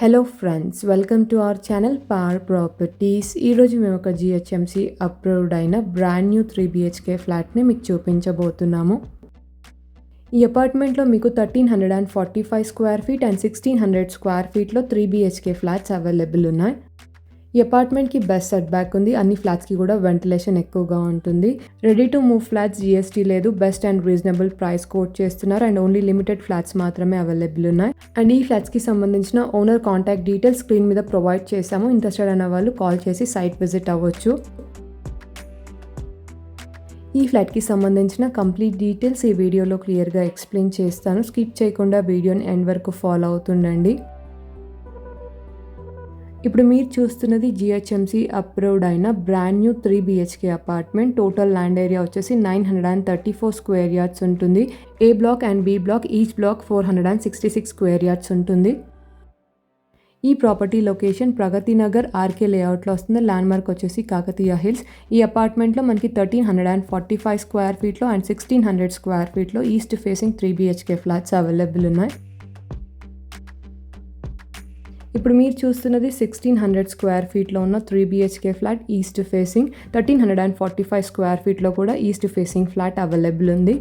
Hello friends, welcome to our channel power properties. ఈరోజు మేము ఒక జిహెచ్ఎంసి అప్రూవ్డ్ అయిన బ్రాండ్ న్యూ 3 BHK ఫ్లాట్ని మీకు చూపించబోతున్నాము. ఈ అపార్ట్మెంట్లో మీకు 1345 స్క్వేర్ ఫీట్ అండ్ 1600 స్క్వేర్ ఫీట్లో 3 BHK ఫ్లాట్స్ అవైలబుల్ ఉన్నాయి. ఈ అపార్ట్మెంట్కి బెస్ట్ సెట్ బ్యాక్ ఉంది. అన్ని ఫ్లాట్స్కి కూడా వెంటిలేషన్ ఎక్కువగా ఉంటుంది. Ready to move flats, GST లేదు, best and reasonable price quote చేస్తున్నారు అండ్ ఓన్లీ లిమిటెడ్ ఫ్లాట్స్ మాత్రమే అవైలబుల్ ఉన్నాయి. అండ్ ఈ ఫ్లాట్స్కి సంబంధించిన ఓనర్ కాంటాక్ట్ డీటెయిల్స్ స్క్రీన్ మీద ప్రొవైడ్ చేశాము. ఇంట్రెస్టెడ్ అన్న వాళ్ళు కాల్ చేసి సైట్ విజిట్ అవ్వచ్చు. ఈ ఫ్లాట్కి సంబంధించిన కంప్లీట్ డీటెయిల్స్ ఈ వీడియోలో క్లియర్గా ఎక్స్ప్లెయిన్ చేస్తాను. స్కిప్ చేయకుండా వీడియోని ఎండ్ వరకు ఫాలో అవుతుండండి. ఇప్పుడు మీరు చూస్తున్నది జిహెచ్ఎంసి అప్రూవ్డ్ అయిన brand new 3 BHK apartment. Total land area వచ్చేసి 934 స్క్వేర్ యార్డ్స్ ఉంటుంది. A block and B block each block 466 square yards ఉంటుంది. ఈ property location Pragathi Nagar RK లేఅవుట్లో వస్తుంది. ల్యాండ్మార్క్ వచ్చేసి కాకతీయ హిల్స్. ఈ అపార్ట్మెంట్లో మనకి 1345 స్క్వేర్ ఫీట్లో అండ్ 1600 స్క్వేర్ ఫీట్లో east facing 3 BHK flats available ఉన్నాయి. ఇప్పుడు మీరు చూస్తున్నది 1600 స్క్వేర్ ఫీట్లో ఉన్న 3 BHK flat east facing. 1345 square ఫీట్లో కూడా ఈస్ట్ ఫేసింగ్ ఫ్లాట్ అవైలబుల్ ఉంది.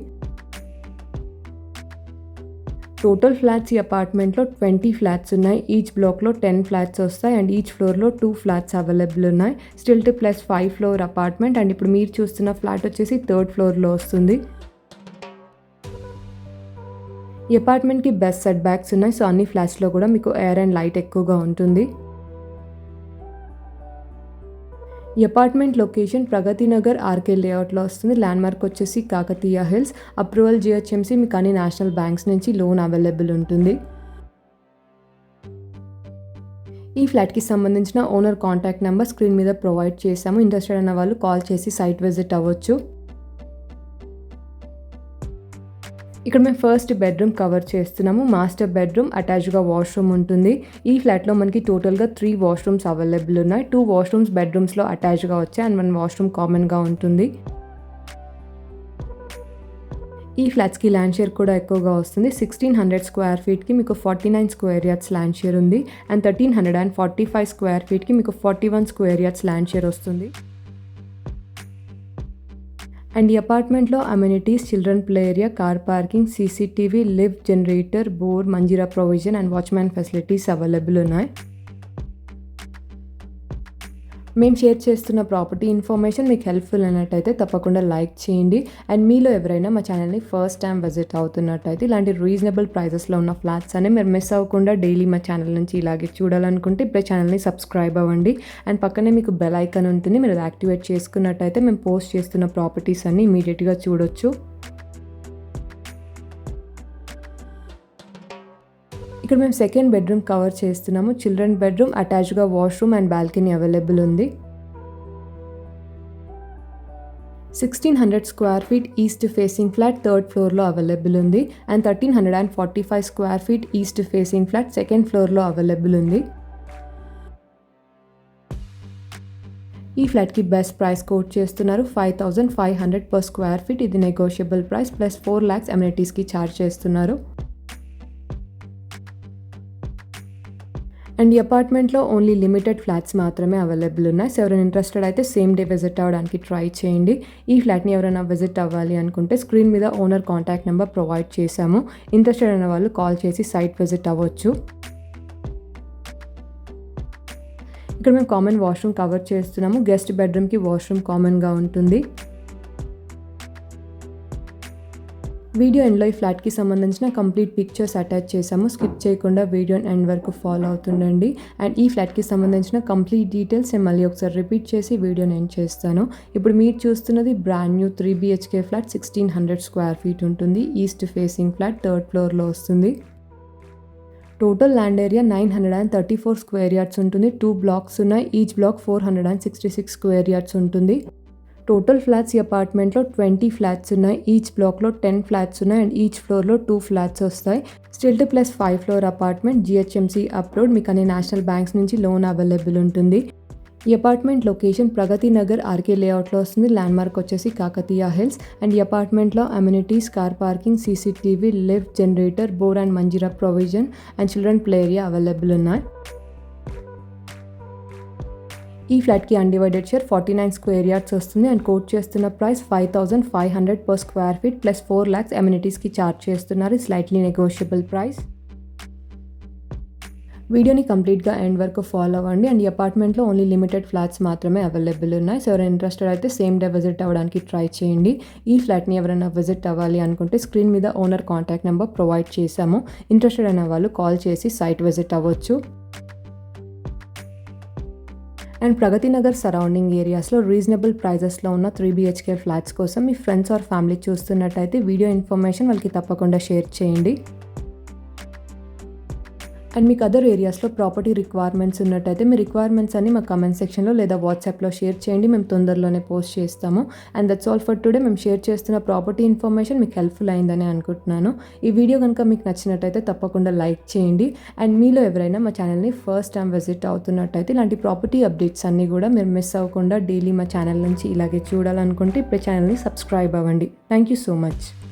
టోటల్ ఫ్లాట్స్ ఈ అపార్ట్మెంట్లో 20 ఫ్లాట్స్ ఉన్నాయి. ఈచ్ బ్లాక్లో 10 ఫ్లాట్స్ వస్తాయి అండ్ ఈచ్ ఫ్లోర్లో 2 ఫ్లాట్స్ అవైలబుల్ ఉన్నాయి. Stilt plus 5 floor apartment and ఇప్పుడు మీరు చూస్తున్న ఫ్లాట్ వచ్చేసి 3rd ఫ్లోర్లో వస్తుంది. ఈ అపార్ట్మెంట్కి బెస్ట్ సెట్ బ్యాక్స్ ఉన్నాయి. సో అన్ని ఫ్లాట్స్లో కూడా మీకు ఎయిర్ అండ్ లైట్ ఎక్కువగా ఉంటుంది. ఈ apartment location Pragathi Nagar RK లేఅవుట్లో వస్తుంది. ల్యాండ్మార్క్ వచ్చేసి కాకతీయ హిల్స్. అప్రూవల్ జిహెచ్ఎంసి, మీకు అన్ని నేషనల్ బ్యాంక్స్ నుంచి లోన్ అవైలబుల్ ఉంటుంది. ఈ ఫ్లాట్కి సంబంధించిన ఓనర్ కాంటాక్ట్ నెంబర్ స్క్రీన్ మీద ప్రొవైడ్ చేశాము. ఇంట్రెస్టెడ్ అన్న వాళ్ళు కాల్ చేసి సైట్ విజిట్ అవ్వచ్చు. ఇక్కడ మేము ఫస్ట్ బెడ్రూమ్ కవర్ చేస్తున్నాము. మాస్టర్ బెడ్రూమ్, అటాచ్గా వాష్రూమ్ ఉంటుంది. ఈ ఫ్లాట్లో మనకి టోటల్గా 3 వాష్రూమ్స్ అవైలబుల్ ఉన్నాయి. 2 వాష్రూమ్స్ బెడ్రూమ్స్లో అటాచ్గా వచ్చాయి అండ్ 1 వాష్రూమ్ కామన్గా ఉంటుంది. ఈ ఫ్లాట్స్కి ల్యాండ్ షేర్ కూడా ఎక్కువగా వస్తుంది. 1600 స్క్వేర్ ఫీట్కి మీకు 49 స్క్వేర్ యార్డ్స్ ల్యాండ్ షేర్ ఉంది అండ్ 1345 స్క్వేర్ ఫీట్కి మీకు 41 స్క్వేర్ యార్డ్స్ ల్యాండ్ షేర్ వస్తుంది. అండ్ ఈ అపార్ట్మెంట్లో amenities, children play area, car parking, CCTV, lift, generator, bore, Manjeera provision and watchman facilities available ఉన్నాయి. మేము షేర్ చేస్తున్న ప్రాపర్టీ ఇన్ఫర్మేషన్ మీకు హెల్ప్ఫుల్ అయినట్టయితే తప్పకుండా లైక్ చేయండి. అండ్ మీలో ఎవరైనా మా ఛానల్ని ఫస్ట్ టైం విజిట్ అవుతున్నట్టయితే ఇలాంటి రీజనబుల్ ప్రైజెస్లో ఉన్న ఫ్లాట్స్ అని మీరు మిస్ అవ్వకుండా డైలీ మా ఛానల్ నుంచి ఇలాగే చూడాలనుకుంటే ఇప్పుడే ఛానల్ని సబ్స్క్రైబ్ అవ్వండి. అండ్ పక్కనే మీకు బెల్ ఐకాన్ ఉంటుంది. మీరు యాక్టివేట్ చేసుకున్నట్టయితే మేము పోస్ట్ చేస్తున్న ప్రాపర్టీస్ అన్ని ఇమీడియట్గా చూడొచ్చు. ఇక్కడ మేము సెకండ్ బెడ్రూమ్ కవర్ చేస్తున్నాము. చిల్డ్రన్ బెడ్రూమ్, అటాచ్గా వాష్రూమ్ అండ్ బాల్కనీ అవైలబుల్ ఉంది. 1600 square feet east facing flat 3rd ఫ్లోర్లో అవైలబుల్ ఉంది and 1345 square feet east facing flat 2nd ఫ్లోర్లో అవైలబుల్ ఉంది. ఈ ఫ్లాట్కి బెస్ట్ ప్రైస్ కోట్ చేస్తున్నారు. 5500 పర్ స్క్వేర్ ఫీట్. ఇది నెగోషియబుల్ ప్రైస్ ప్లస్ 4 lakhs అమ్యూనిటీస్కి ఛార్జ్ చేస్తున్నారు. అండ్ ఈ అపార్ట్మెంట్లో ఓన్లీ లిమిటెడ్ ఫ్లాట్స్ మాత్రమే అవైలబుల్ ఉన్నాయి. సో ఎవరైనా ఇంట్రెస్టెడ్ అయితే సేమ్ డే విజిట్ అవ్వడానికి ట్రై చేయండి. ఈ ఫ్లాట్ని ఎవరైనా విజిట్ అవ్వాలి అనుకుంటే స్క్రీన్ మీద ఓనర్ కాంటాక్ట్ నెంబర్ ప్రొవైడ్ చేశాము. ఇంట్రెస్టెడ్ అయిన వాళ్ళు కాల్ చేసి సైట్ విజిట్ అవ్వచ్చు. ఇక్కడ మేము కామన్ వాష్రూమ్ కవర్ చేస్తున్నాము. గెస్ట్ బెడ్రూమ్కి వాష్రూమ్ కామన్గా ఉంటుంది. వీడియో ఎండ్లో ఈ ఫ్లాట్కి సంబంధించిన కంప్లీట్ పిక్చర్స్ అటాచ్ చేసాము. స్కిప్ చేయకుండా వీడియో ఎండ్ వరకు ఫాలో అవుతుండండి. అండ్ ఈ ఫ్లాట్కి సంబంధించిన కంప్లీట్ డీటెయిల్స్ నేను మళ్ళీ ఒకసారి రిపీట్ చేసి వీడియోని ఎండ్ చేస్తాను. ఇప్పుడు మీరు చూస్తున్నది brand new 3 BHK flat. 1600 square feet ఉంటుంది. ఈస్ట్ ఫేసింగ్ ఫ్లాట్ 3rd ఫ్లోర్లో వస్తుంది. Total land area 934 square yards ఉంటుంది. 2 బ్లాక్స్ ఉన్నాయి. ఈచ్ బ్లాక్ 466 స్క్వేర్ యార్డ్స్ ఉంటుంది. టోటల్ ఫ్లాట్స్ ఈ అపార్ట్మెంట్లో 20 ఫ్లాట్స్ ఉన్నాయి. ఈచ్ బ్లాక్లో 10 ఫ్లాట్స్ ఉన్నాయి అండ్ ఈచ్ ఫ్లోర్లో 2 ఫ్లాట్స్ వస్తాయి. Stilt plus 5 floor apartment. GHMC approved. మీకు అన్ని నేషనల్ బ్యాంక్స్ నుంచి లోన్ అవైలబుల్ ఉంటుంది. ఈ apartment location Pragathi Nagar RK లేఅవుట్లో వస్తుంది. ల్యాండ్మార్క్ వచ్చేసి కాకతీయ హిల్స్. అండ్ ఈ అపార్ట్మెంట్లో amenities, car parking, CCTV, lift, generator, bore and Manjeera provision and children play area available ఉన్నాయి. ఈ ఫ్లాట్కి అన్డివైడెడ్ షేర్ 49 స్క్వేర్ యార్డ్స్ వస్తుంది అండ్ కోట్ చేస్తున్న price 5,500 per square feet plus 4 lakhs అమ్యూనిటీస్కి ఛార్జ్ చేస్తున్నారు. Slightly negotiable price. వీడియోని కంప్లీట్గా ఎండ్ వరకు ఫాలో అవ్వండి. అండ్ ఈ అపార్ట్మెంట్లో ఓన్లీ లిమిటెడ్ ఫ్లాట్స్ మాత్రమే అవైలబుల్ ఉన్నాయి. సో ఎవరైనా ఇంట్రెస్టెడ్ అయితే సేమ్ డే విజిట్ అవ్వడానికి ట్రై చేయండి. ఈ ఫ్లాట్ని ఎవరైనా విజిట్ అవ్వాలి అనుకుంటే స్క్రీన్ మీద ఓనర్ కాంటాక్ట్ నెంబర్ ప్రొవైడ్ చేశాము. ఇంట్రెస్టెడ్ అయిన వాళ్ళు కాల్ చేసి సైట్ విజిట్ అవ్వచ్చు. అండ్ ప్రగతి నగర్ సరౌండింగ్ ఏరియాస్లో రీజనబుల్ ప్రైజెస్లో ఉన్న 3 BHK ఫ్లాట్స్ కోసం మీ ఫ్రెండ్స్ ఆర్ ఫ్యామిలీ చూస్తున్నట్టయితే వీడియో ఇన్ఫర్మేషన్ వాళ్ళకి తప్పకుండా షేర్ చేయండి. అండ్ మీకు అదర్ ఏరియాస్లో ప్రాపర్టీ రిక్వైర్మెంట్స్ ఉన్నట్టయితే మీ రిక్వైర్మెంట్స్ అన్ని మా కమెంట్ సెక్షన్లో లేదా వాట్సాప్లో షేర్ చేయండి. మేము తొందరలోనే పోస్ట్ చేస్తాము. And that's all for today. మేము షేర్ చేస్తున్న ప్రాపర్టీ ఇన్ఫర్మేషన్ మీకు హెల్ప్ఫుల్ అయిందని అనుకుంటున్నాను. ఈ వీడియో కనుక మీకు నచ్చినట్టయితే తప్పకుండా లైక్ చేయండి. అండ్ మీలో ఎవరైనా మా ఛానల్ని ఫస్ట్ టైం విజిట్ అవుతున్నట్టయితే ఇలాంటి ప్రాపర్టీ అప్డేట్స్ అన్నీ కూడా మీరు మిస్ అవ్వకుండా డైలీ మా ఛానల్ నుంచి ఇలాగే చూడాలనుకుంటే ఇప్పుడే ఛానల్ని సబ్స్క్రైబ్ అవ్వండి. Thank you so much.